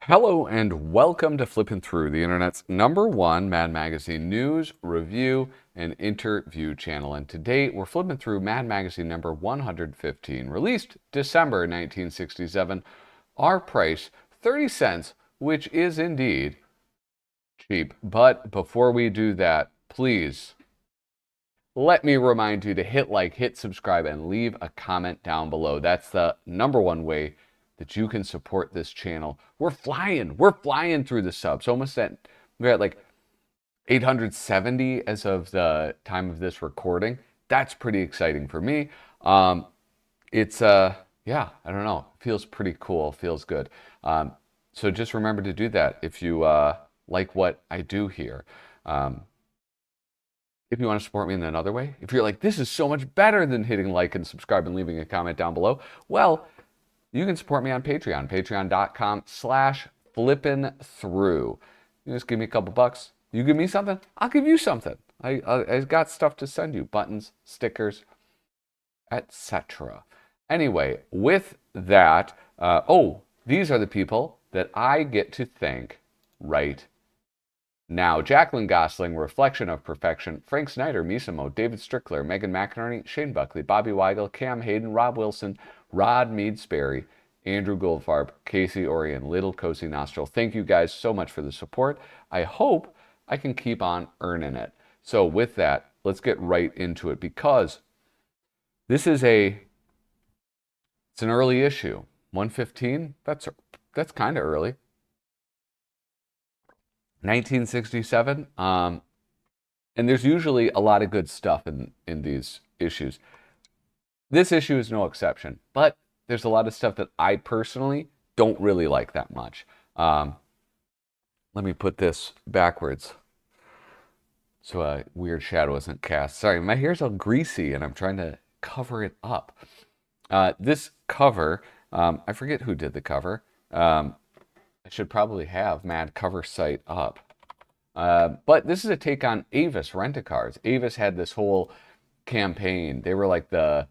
Hello and welcome to Flippin Through, the internet's #1 Mad Magazine news, review, and interview channel. And today we're flipping through Mad Magazine number 115, released December 1967. Our price, 30 cents, which is indeed cheap. But before we do that, please let me remind you to hit like, hit subscribe, and leave a comment down below. That's the #1 way that you can support this channel. We're flying through the subs. Almost we're at like 870 as of the time of this recording. That's pretty exciting for me. It's yeah, I don't know, feels pretty cool, feels good. So just remember to do that if you like what I do here. If you want to support me in another way, if you're like, this is so much better than hitting like and subscribe and leaving a comment down below, well, you can support me on Patreon, patreon.com/flippinthrough. You just give me a couple bucks. You give me something, I'll give you something. I got stuff to send you, buttons, stickers, etc. Anyway, with that, these are the people that I get to thank right now: Jacqueline Gosling, Reflection of Perfection; Frank Snyder, Misamo; David Strickler; Megan McInerney; Shane Buckley; Bobby Weigel; Cam Hayden; Rob Wilson; Rod Mead-Sperry; Andrew Goldfarb; Casey Orion; Little Cozy Nostril. Thank you guys so much for the support. I hope I can keep on earning it. So with that, let's get right into it, because this is it's an early issue. 115, that's kind of early. 1967, and there's usually a lot of good stuff in these issues. This issue is no exception, but there's a lot of stuff that I personally don't really like that much. Let me put this backwards so a weird shadow isn't cast. Sorry, my hair's all greasy and I'm trying to cover it up. This cover, I forget who did the cover. I should probably have Mad cover site up. But this is a take on Avis Rent-A-Cars. Avis had this whole campaign. They were like it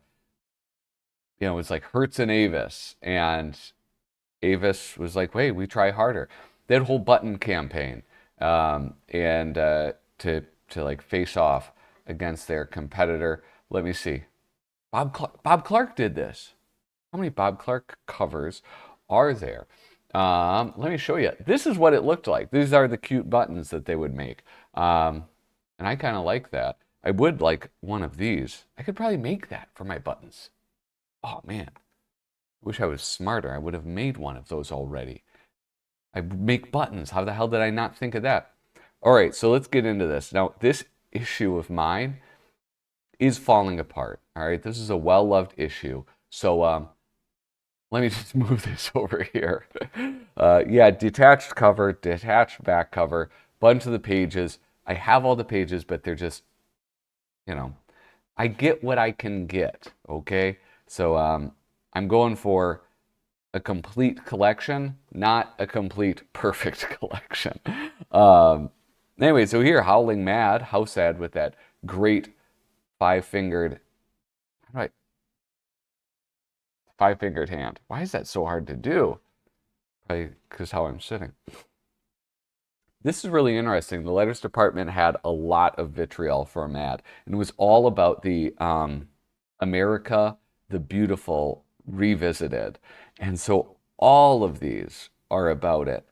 was like Hertz and Avis. And Avis was like, wait, we try harder. They had a whole button campaign to like face off against their competitor. Let me see. Bob Clark did this. How many Bob Clark covers are there? Let me show you. This is what it looked like. These are the cute buttons that they would make. And I kind of like that. I would like one of these. I could probably make that for my buttons. Oh, man. Wish I was smarter. I would have made one of those already. I make buttons. How the hell did I not think of that? All right, so let's get into this. Now, this issue of mine is falling apart. All right, this is a well-loved issue. So, let me just move this over here. Yeah, detached cover, detached back cover, bunch of the pages. I have all the pages, but they're just, I get what I can get, okay? So I'm going for a complete collection, not a complete perfect collection. Anyway, so here, Howling Mad, how sad with that great five-fingered hand. Why is that so hard to do? Probably because how I'm sitting. This is really interesting. The letters department had a lot of vitriol for Mad, and it was all about the America the Beautiful revisited. And so all of these are about it.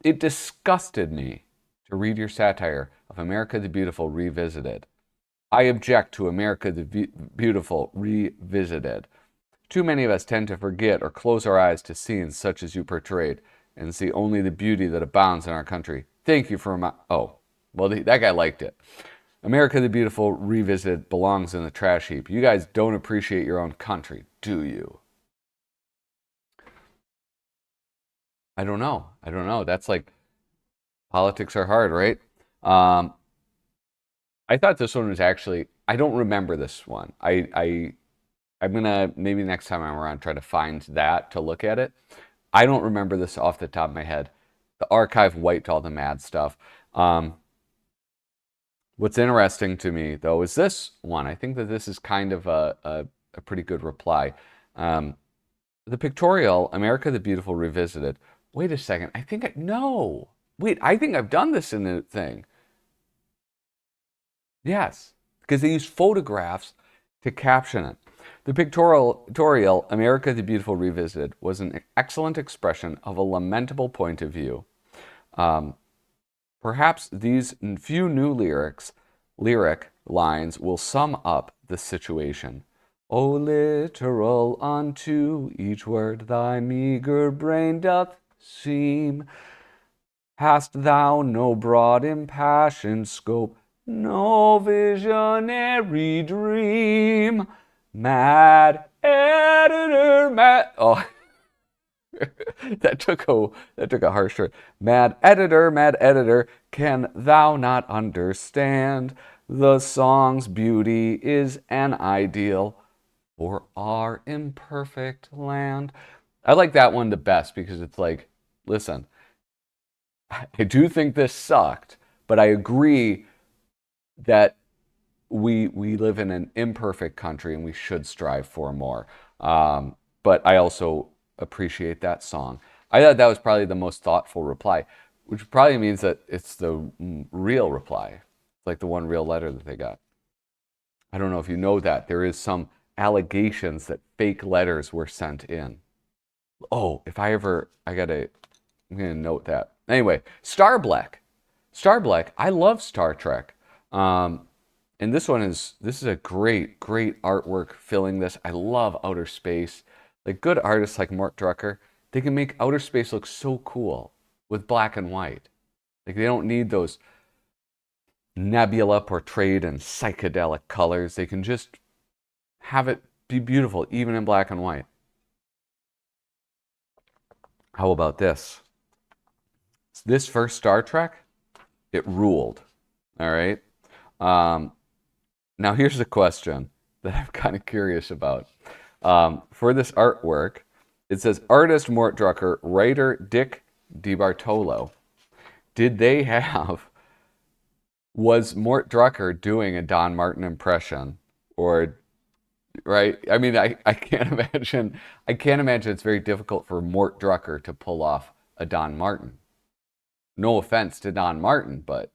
It disgusted me to read your satire of America the Beautiful revisited. I object to America the Beautiful revisited. Too many of us tend to forget or close our eyes to scenes such as you portrayed and see only the beauty that abounds in our country. Thank you for that guy liked it. America the Beautiful revisited belongs in the trash heap. You guys don't appreciate your own country, do you? I don't know. That's like, politics are hard, right? I thought this one was actually, I don't remember this one. I'm gonna, maybe next time I'm around, try to find that to look at it. I don't remember this off the top of my head. The archive wiped all the Mad stuff. What's interesting to me, though, is this one. I think that this is kind of a pretty good reply. The pictorial, America the Beautiful Revisited. Wait a second. No. Wait, I think I've done this in the thing. Yes, because they use photographs to caption it. The pictorial, America the Beautiful Revisited, was an excellent expression of a lamentable point of view. Perhaps these few new lyric lines will sum up the situation. O literal unto each word thy meager brain doth seem. Hast thou no broad impassioned scope, no visionary dream? Mad editor, mad... Oh, that took a harsh turn. Mad editor, can thou not understand? The song's beauty is an ideal for our imperfect land. I like that one the best because it's like, listen, I do think this sucked, but I agree that we live in an imperfect country and we should strive for more. But I also appreciate that song. I thought that was probably the most thoughtful reply, which probably means that it's the real reply, like the one real letter that they got. I don't know if you know that. There is some allegations that fake letters were sent in. Oh, I'm going to note that. Anyway, Starbleck. I love Star Trek. And this is a great artwork filling this. I love outer space. Like good artists like Mort Drucker, they can make outer space look so cool with black and white. Like they don't need those nebula portrayed in psychedelic colors. They can just have it be beautiful, even in black and white. How about this? This first Star Trek, it ruled. All right. Now here's a question that I'm kind of curious about. For this artwork, it says artist Mort Drucker, writer Dick DiBartolo. Was Mort Drucker doing a Don Martin impression? Or, right? I mean, I can't imagine it's very difficult for Mort Drucker to pull off a Don Martin. No offense to Don Martin, but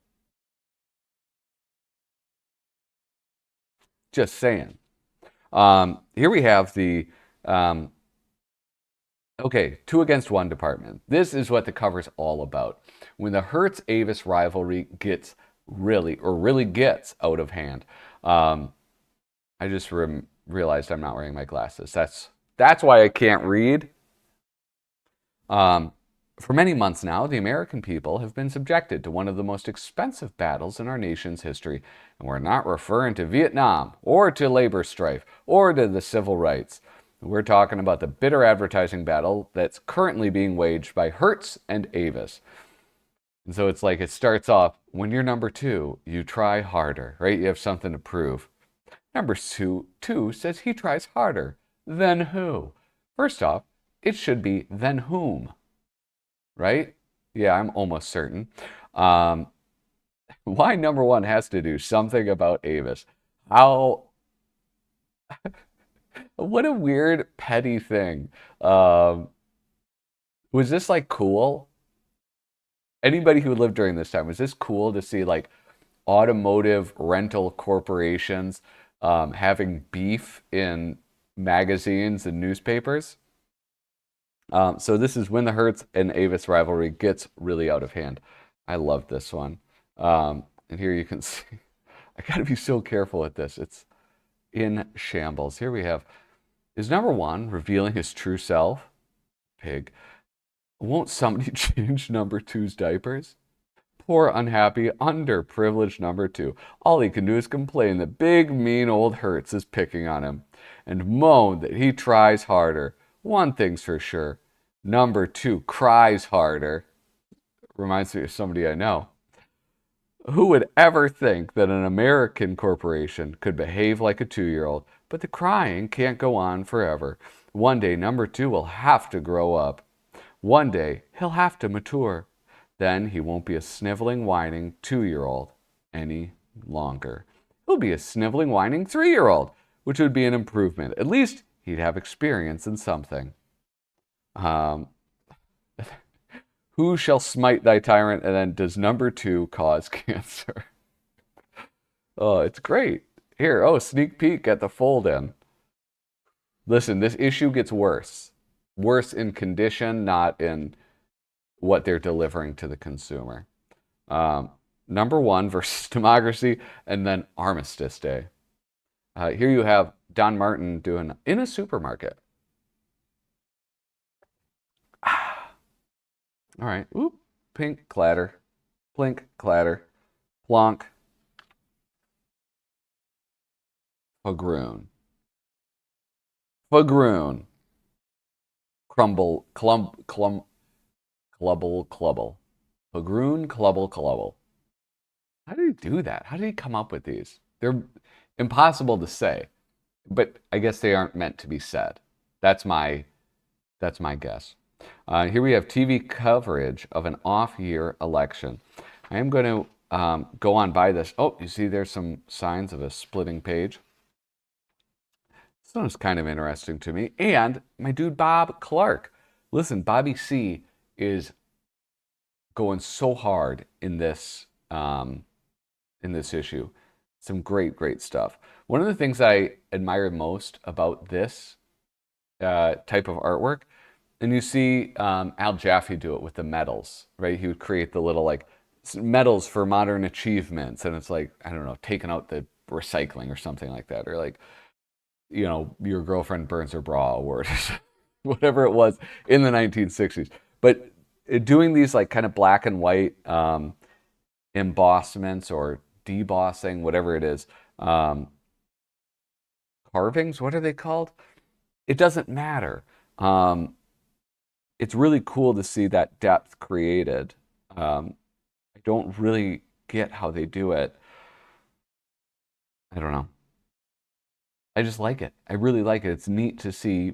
just saying. Here we have the, 2-against-1 department. This is what the cover's all about. When the Hertz-Avis rivalry gets really gets out of hand. I just realized I'm not wearing my glasses. That's why I can't read. For many months now, the American people have been subjected to one of the most expensive battles in our nation's history. And we're not referring to Vietnam, or to labor strife, or to the civil rights. We're talking about the bitter advertising battle that's currently being waged by Hertz and Avis. And so it's like it starts off, when you're number 2, you try harder, right? You have something to prove. Number 2 says he tries harder. Then who? First off, it should be then whom. Right? Yeah, I'm almost certain. Why number 1 has to do something about Avis. What a weird, petty thing. Was this like cool? Anybody who lived during this time, was this cool to see like automotive rental corporations having beef in magazines and newspapers? So this is when the Hertz and Avis rivalry gets really out of hand. I love this one. And here you can see, I gotta be so careful with this. It's in shambles. Here we have, is number 1 revealing his true self? Pig. Won't somebody change number 2's diapers? Poor, unhappy, underprivileged number 2. All he can do is complain that big, mean old Hertz is picking on him and moan that he tries harder. One thing's for sure. Number 2 cries harder. Reminds me of somebody I know. Who would ever think that an American corporation could behave like a 2-year-old? But the crying can't go on forever. One day, number 2 will have to grow up. One day, he'll have to mature. Then he won't be a sniveling, whining 2-year-old any longer. He'll be a sniveling, whining 3-year-old, which would be an improvement. At least he'd have experience in something. Who shall smite thy tyrant? And then, does number 2 cause cancer? Oh, it's great. Here, sneak peek at the fold-in. Listen, this issue gets worse. Worse in condition, not in what they're delivering to the consumer. Number 1 versus democracy, and then Armistice Day. Here you have Don Martin doing in a supermarket. All right. Oop. Pink clatter. Plink clatter. Plonk. Fagroon. Fagroon. Crumble. Clubble. Fagroon. Clubble. How did he do that? How did he come up with these? They're impossible to say, but I guess they aren't meant to be said. That's my guess. Here we have TV coverage of an off-year election. I am going to go on by this. Oh, you see there's some signs of a splitting page. This one is kind of interesting to me. And my dude Bob Clark. Listen, Bobby C is going so hard in this issue. Some great stuff. One of the things I admire most about this type of artwork, and you see Al Jaffee do it with the medals, right? He would create the little like medals for modern achievements, and it's like, I don't know, taking out the recycling or something like that, or like, you know, your girlfriend burns her bra award, whatever it was in the 1960s. But doing these like kind of black and white embossments or debossing, whatever it is, carvings, what are they called? It doesn't matter. It's really cool to see that depth created. I don't really get how they do it. I don't know. I just like it. I really like it. It's neat to see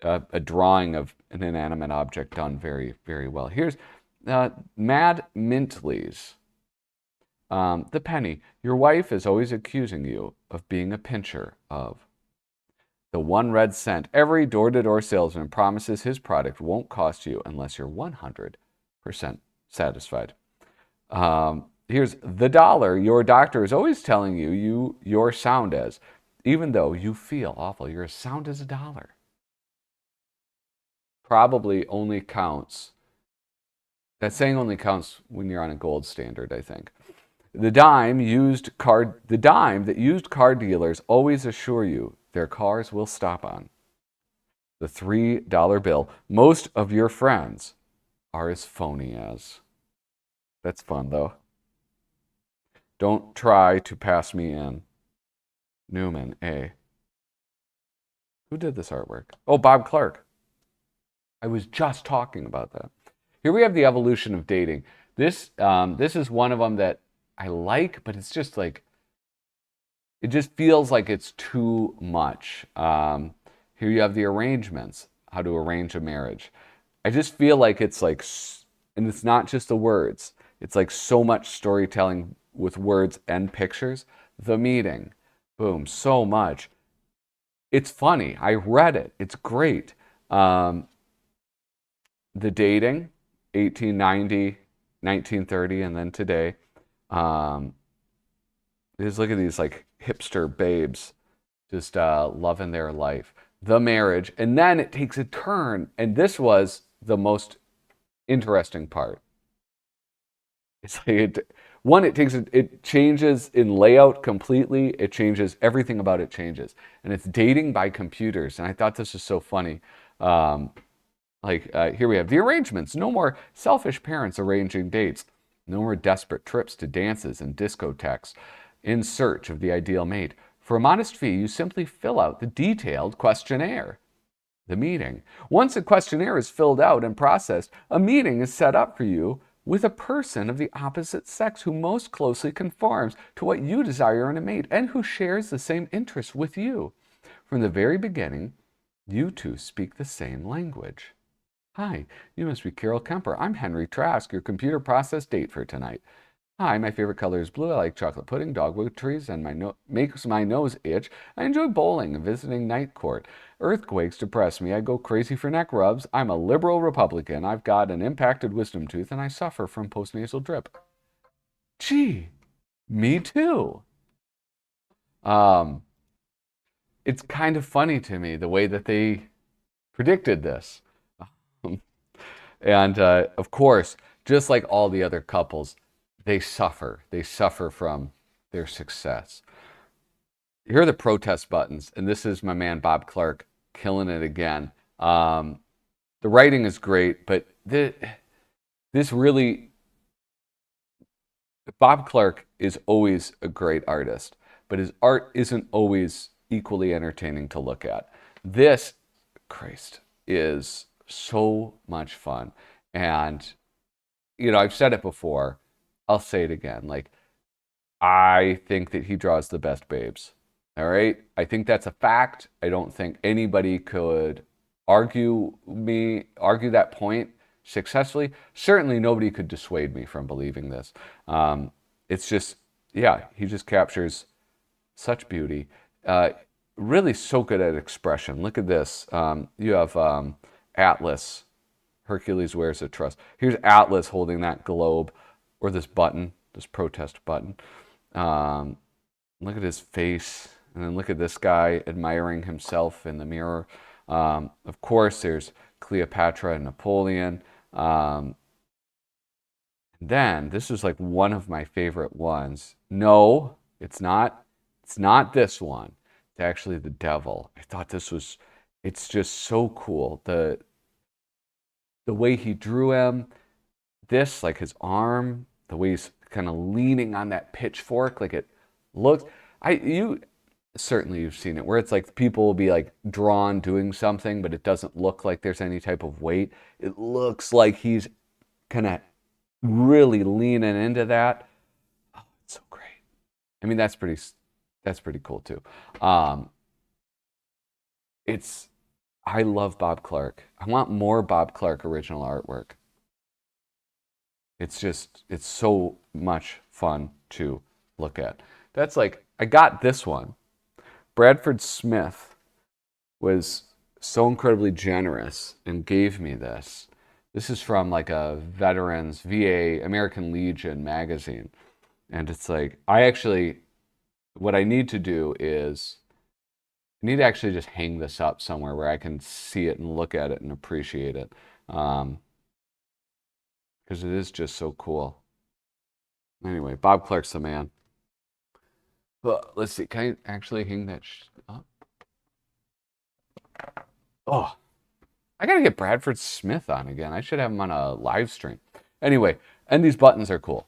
a drawing of an inanimate object done very, very well. Here's Mad Mintleys. The penny. Your wife is always accusing you of being a pincher of the 1 red cent. Every door-to-door salesman promises his product won't cost you unless you're 100% satisfied. Here's the dollar. Your doctor is always telling you're sound as, even though you feel awful. You're as sound as a dollar. Probably only counts. That saying only counts when you're on a gold standard, I think. The dime that used car dealers always assure you their cars will stop on. The $3 bill. Most of your friends are as phony as. That's fun, though. Don't try to pass me in. Neuman A. Who did this artwork? Oh, Bob Clark. I was just talking about that. Here we have the evolution of dating. This is one of them that I like, but it's just like, it just feels like it's too much. Here you have the arrangements, how to arrange a marriage. I just feel like it's like, and it's not just the words, it's like so much storytelling with words and pictures. The meeting, boom, so much. It's funny. I read it. It's great. The dating, 1890, 1930, and then today. Just look at these like hipster babes just loving their life. The marriage, and then it takes a turn, and this was the most interesting part. It's like it changes in layout completely. It changes, everything about it changes, and it's dating by computers. And I thought this was so funny. Here we have the arrangements. No more selfish parents arranging dates. No more desperate trips to dances and discotheques in search of the ideal mate. For a modest fee, you simply fill out the detailed questionnaire. The meeting. Once a questionnaire is filled out and processed, a meeting is set up for you with a person of the opposite sex who most closely conforms to what you desire in a mate and who shares the same interests with you. From the very beginning, you two speak the same language. Hi, you must be Carol Kemper. I'm Henry Trask, your computer process date for tonight. Hi, my favorite color is blue. I like chocolate pudding, dogwood trees, and makes my nose itch. I enjoy bowling and visiting night court. Earthquakes depress me. I go crazy for neck rubs. I'm a liberal Republican. I've got an impacted wisdom tooth, and I suffer from postnasal drip. Gee, me too. Um, it's kind of funny to me the way that they predicted this. And of course, just like all the other couples, they suffer. They suffer from their success. Here are the protest buttons, and this is my man Bob Clark killing it again. The writing is great, but this really, Bob Clark is always a great artist, but his art isn't always equally entertaining to look at. This, Christ, is so much fun. And, I've said it before. I'll say it again. Like, I think that he draws the best babes. All right? I think that's a fact. I don't think anybody could argue that point successfully. Certainly nobody could dissuade me from believing this. It's just, yeah, he just captures such beauty. Really so good at expression. Look at this. You have Atlas. Hercules wears a trust. Here's Atlas holding that globe, or this button, this protest button. Look at his face. And then look at this guy admiring himself in the mirror. Of course, there's Cleopatra and Napoleon. Then, this is like one of my favorite ones. No, it's not. It's not this one. It's actually the devil. I thought it's just so cool. The way he drew him, this, like his arm, the way he's kind of leaning on that pitchfork, like it looks, you've seen it, where it's like people will be like drawn doing something, but it doesn't look like there's any type of weight. It looks like he's kind of really leaning into that. Oh, it's so great. I mean, that's pretty cool too. I love Bob Clark. I want more Bob Clark original artwork. It's so much fun to look at. That's like, I got this one. Bradford Smith was so incredibly generous and gave me this. This is from like a veterans VA American Legion magazine. And it's like, what I need to do is, I need to actually just hang this up somewhere where I can see it and look at it and appreciate it. Because it is just so cool. Anyway, Bob Clark's the man. But let's see, can I actually hang that up? Oh, I gotta get Bradford Smith on again. I should have him on a live stream. Anyway, and these buttons are cool.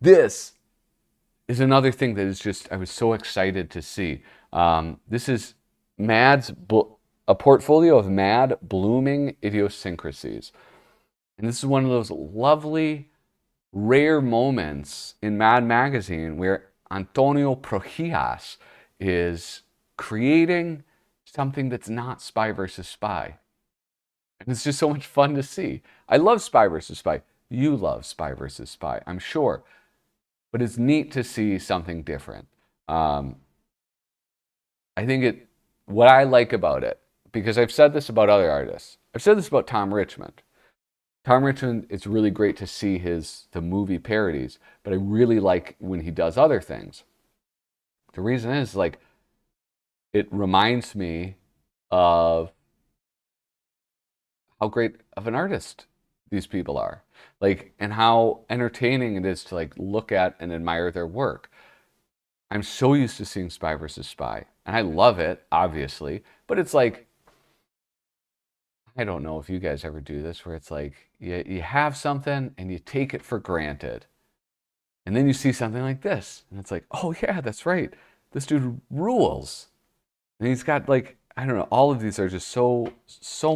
This is another thing that is just, I was so excited to see. This is a portfolio of MAD blooming idiosyncrasies. And this is one of those lovely, rare moments in MAD magazine where Antonio Prohías is creating something that's not Spy versus Spy. And it's just so much fun to see. I love Spy versus Spy. You love Spy versus Spy, I'm sure. But it's neat to see something different. I think what I like about it, because I've said this about other artists. I've said this about Tom Richmond. Tom Richmond, it's really great to see the movie parodies, but I really like when he does other things. The reason is, like, it reminds me of how great of an artist these people are, like, and how entertaining it is to like look at and admire their work. I'm so used to seeing Spy versus Spy, and I love it, obviously, but it's like, I don't know if you guys ever do this, where it's like you have something and you take it for granted, and then you see something like this, and it's like, oh yeah, that's right, this dude rules, and he's got, like, I don't know, all of these are just so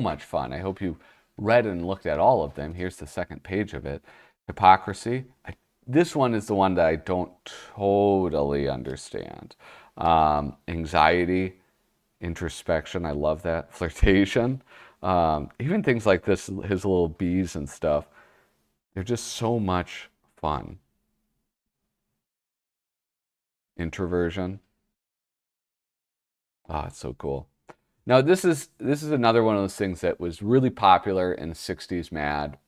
much fun. I hope you read and looked at all of them. Here's the second page of it. Hypocrisy. This one is the one that I don't totally understand. Anxiety, introspection. I love that. Flirtation. Even things like this, his little bees and stuff. They're just so much fun. Introversion. Oh, it's so cool. Now this is another one of those things that was really popular in the 60s MAD.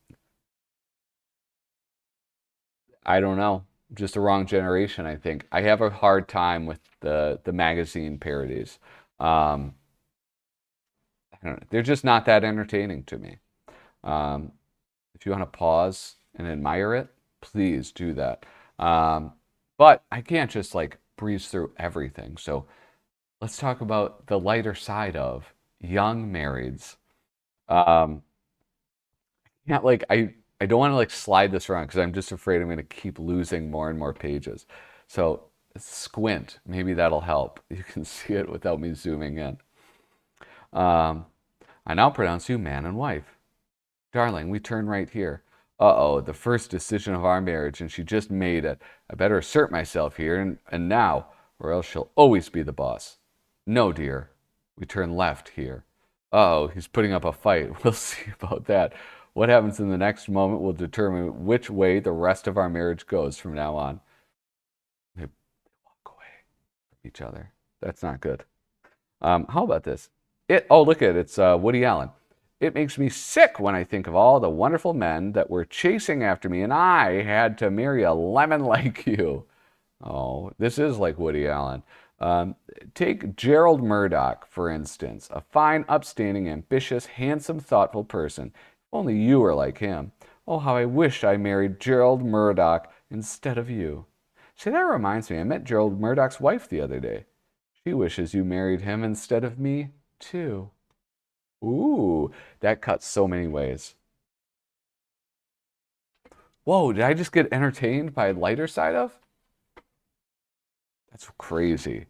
I don't know. Just the wrong generation, I think. I have a hard time with the magazine parodies. Um, I don't know. They're just not that entertaining to me. Um, if you want to pause and admire it, please do that. Um, but I can't just like breeze through everything. So let's talk about the lighter side of young marrieds. Um, yeah, like I don't want to like slide this around because I'm just afraid I'm going to keep losing more and more pages. So squint, maybe that'll help. You can see it without me zooming in. Um, I now pronounce you man and wife. Darling, we turn right here. Uh-oh, the first decision of our marriage, and she just made it. I better assert myself here and now, or else she'll always be the boss. No, dear. We turn left here. Uh-oh, he's putting up a fight. We'll see about that. What happens in the next moment will determine which way the rest of our marriage goes from now on. They walk away from each other. That's not good. How about this? Oh, look at it. It's Woody Allen. It makes me sick when I think of all the wonderful men that were chasing after me, and I had to marry a lemon like you. Oh, this is like Woody Allen. Um, Take Gerald Murdoch, for instance, a fine, upstanding, ambitious, handsome, thoughtful person. If only you were like him. Oh, how I wish I married Gerald Murdoch instead of you. See, that reminds me, I met Gerald Murdoch's wife the other day. She wishes you married him instead of me, too. Ooh, that cuts so many ways. Whoa, did I just get entertained by lighter side of? That's crazy.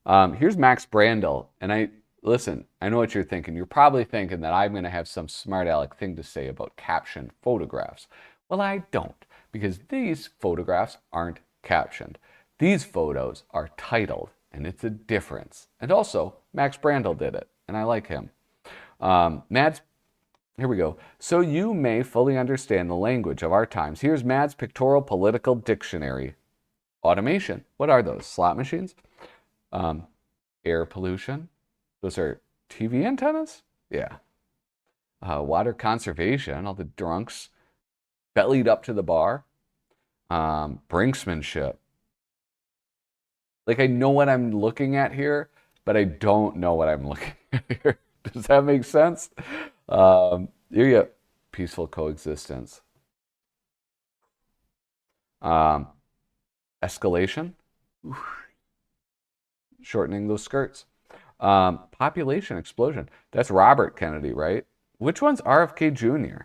Here's Max Brandel, and listen. I know what you're thinking. You're probably thinking that I'm going to have some smart aleck thing to say about captioned photographs. Well, I don't, because these photographs aren't captioned. These photos are titled, and it's a difference. And also, Max Brandel did it, and I like him. Mads, here we go. So you may fully understand the language of our times. Here's Mads Pictorial Political Dictionary. Automation. What are those? Slot machines? Um, Air pollution. Those are TV antennas? Yeah. Water conservation. All the drunks bellied up to the bar. Brinksmanship. Like I know what I'm looking at here, but I don't know what I'm looking at here. Does that make sense? Here you go. Peaceful coexistence. Um, Escalation. Shortening those skirts. Population explosion. That's Robert Kennedy, right? Which one's RFK Jr.?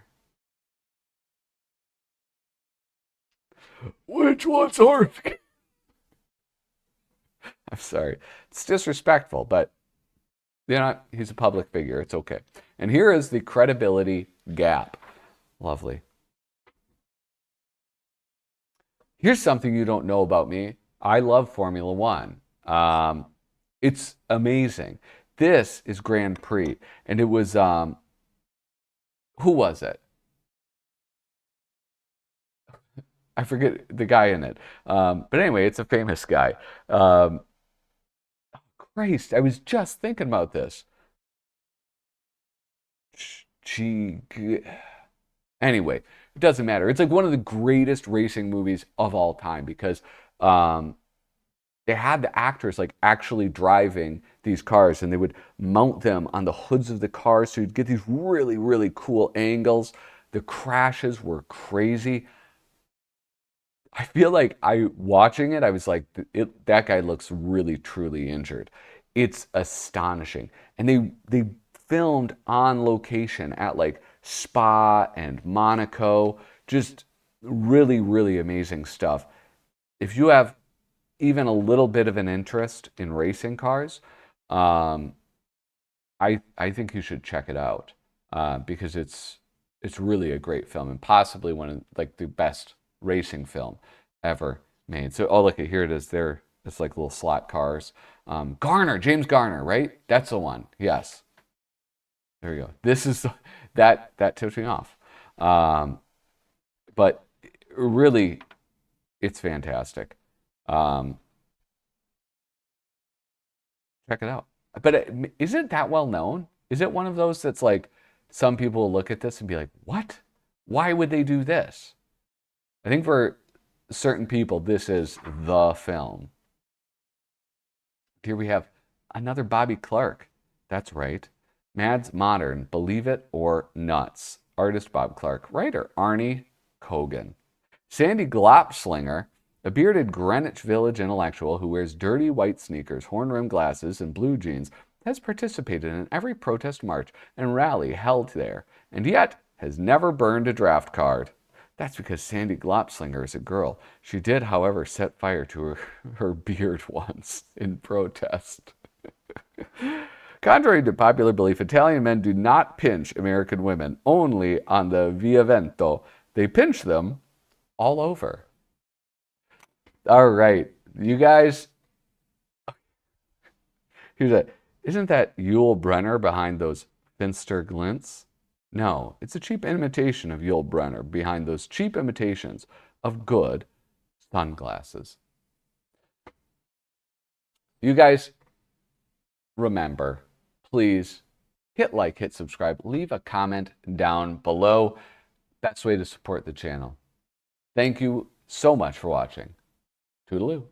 Which one's RFK? I'm sorry. It's disrespectful, but he's a public figure. It's okay. And here is the credibility gap. Lovely. Here's something you don't know about me. I love Formula One. It's amazing. This is Grand Prix, and it was who was it? I forget the guy in it. But anyway, it's a famous guy. Um, Christ, I was just thinking about this. Gee, anyway, it doesn't matter. It's like one of the greatest racing movies of all time because um, they had the actors like actually driving these cars and they would mount them on the hoods of the cars so you'd get these really, really cool angles. The crashes were crazy. I feel like I watching it, I was like, that guy looks really truly injured. It's astonishing. And they filmed on location at like Spa and Monaco. Just really, really amazing stuff. If you have even a little bit of an interest in racing cars, um, I think you should check it out because it's really a great film and possibly one of like the best racing film ever made. So oh look at here it is there. It's like little slot cars. Garner, James Garner, right? That's the one. Yes. There we go. This is that tipped me off. But really, it's fantastic. Check it out. But is it that well known? Is it one of those that's like, some people will look at this and be like, what? Why would they do this? I think for certain people, this is the film. Here we have another Bobby Clark. That's right. Mad's Modern, Believe It or Nuts. Artist Bob Clark. Writer Arnie Kogan. Sandy Glopslinger, a bearded Greenwich Village intellectual who wears dirty white sneakers, horn-rimmed glasses, and blue jeans, has participated in every protest march and rally held there, and yet has never burned a draft card. That's because Sandy Glopslinger is a girl. She did, however, set fire to her beard once in protest. Contrary to popular belief, Italian men do not pinch American women only on the via vento. They pinch them all over. All right, you guys. Here's a. Isn't that Yul Brynner behind those Finster glints? No, it's a cheap imitation of Yul Brynner behind those cheap imitations of good sunglasses. You guys, remember, please hit like, hit subscribe, leave a comment down below. Best way to support the channel. Thank you so much for watching. Toodaloo.